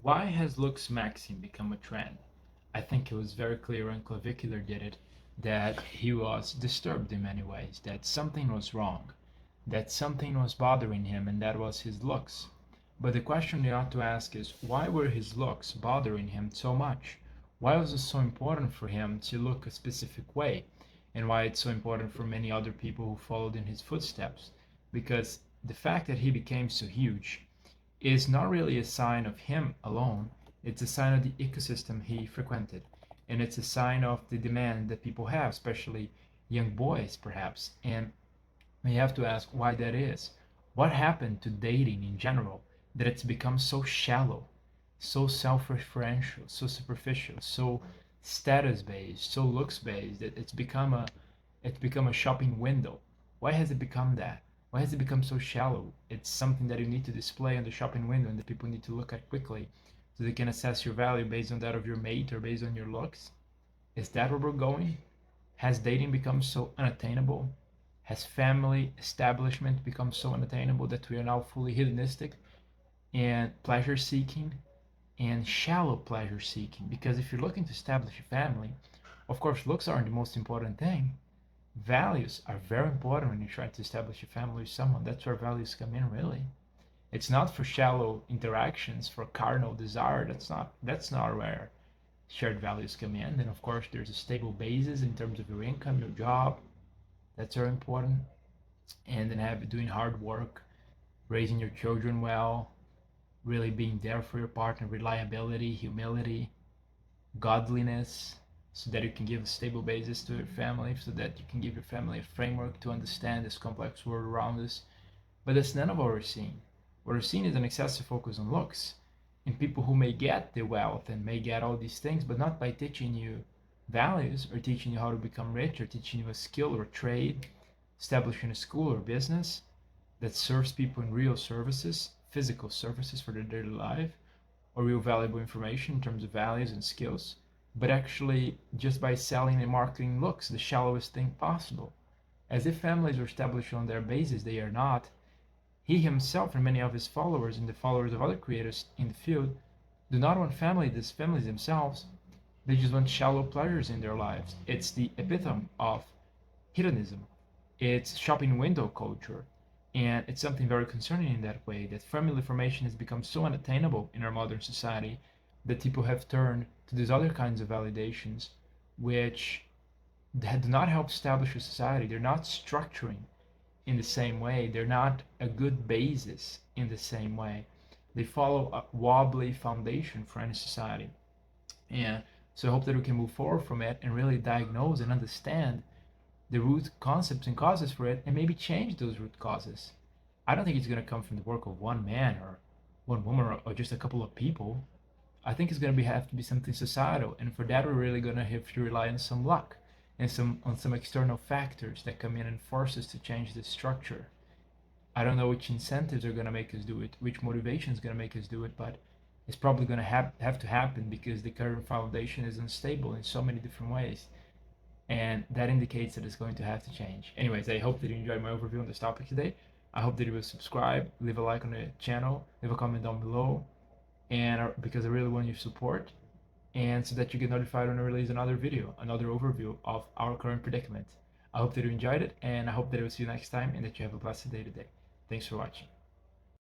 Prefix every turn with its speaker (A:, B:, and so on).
A: Why has Looksmaxxing become a trend? I think it was very clear when Clavicular did it that he was disturbed in many ways, that something was wrong, that something was bothering him, and that was his looks. But the question you ought to ask is why were his looks bothering him so much? Why was it so important for him to look a specific way? And why it's so important for many other people who followed in his footsteps? Because the fact that he became so huge is not really a sign of him alone, it's a sign of the ecosystem he frequented. And it's a sign of the demand that people have, especially young boys, perhaps. And we have to ask why that is. What happened to dating in general that it's become so shallow, so self referential, so superficial, so status based, so looks based that it's become a shopping window. Why has it become that? Why has it become so shallow? It's something that you need to display on the shopping window and the people need to look at quickly so they can assess your value based on that of your mate or based on your looks. Is that where we're going? Has dating become so unattainable? Has family establishment become so unattainable that we are now fully hedonistic and pleasure seeking and shallow pleasure seeking? Because if you're looking to establish a family, of course, looks aren't the most important thing. Values are very important when you try to establish a family with someone. That's where values come in, really. It's not for shallow interactions, for carnal desire. That's not where shared values come in. Then of course there's a stable basis in terms of your income, your job. That's very important. And then have doing hard work, raising your children well, really being there for your partner, reliability, humility, godliness, so that you can give a stable basis to your family, so that you can give your family a framework to understand this complex world around us. But that's none of what we're seeing. What we're seeing is an excessive focus on looks in people who may get the wealth and may get all these things, but not by teaching you values or teaching you how to become rich or teaching you a skill or a trade, establishing a school or business that serves people in real services, physical services for their daily life, or real valuable information in terms of values and skills, but actually just by selling and marketing looks, the shallowest thing possible. As if families were established on their basis, they are not. He himself and many of his followers and the followers of other creators in the field do not want families themselves. They just want shallow pleasures in their lives. It's the epitome of hedonism. It's shopping window culture. And it's something very concerning in that way that family formation has become so unattainable in our modern society that people have turned to these other kinds of validations which do not help establish a society. They're not structuring in the same way. They're not a good basis in the same way. They follow a wobbly foundation for any society. And so I hope that we can move forward from it and really diagnose and understand the root concepts and causes for it and maybe change those root causes. I don't think it's going to come from the work of one man or one woman or just a couple of people. I think it's going to have to be something societal, and for that we're really going to have to rely on some luck and some external factors that come in and force us to change the structure. I don't know which incentives are going to make us do it, which motivation is going to make us do it, but it's probably going to have to happen because the current foundation is unstable in so many different ways, and that indicates that it's going to have to change. Anyways, I hope that you enjoyed my overview on this topic today. I hope that you will subscribe, leave a like on the channel, leave a comment down below, and because I really want your support, and so that you get notified when I release another video, another overview of our current predicament. I hope that you enjoyed it, and I hope that I will see you next time and that you have a blessed day today. Thanks for watching.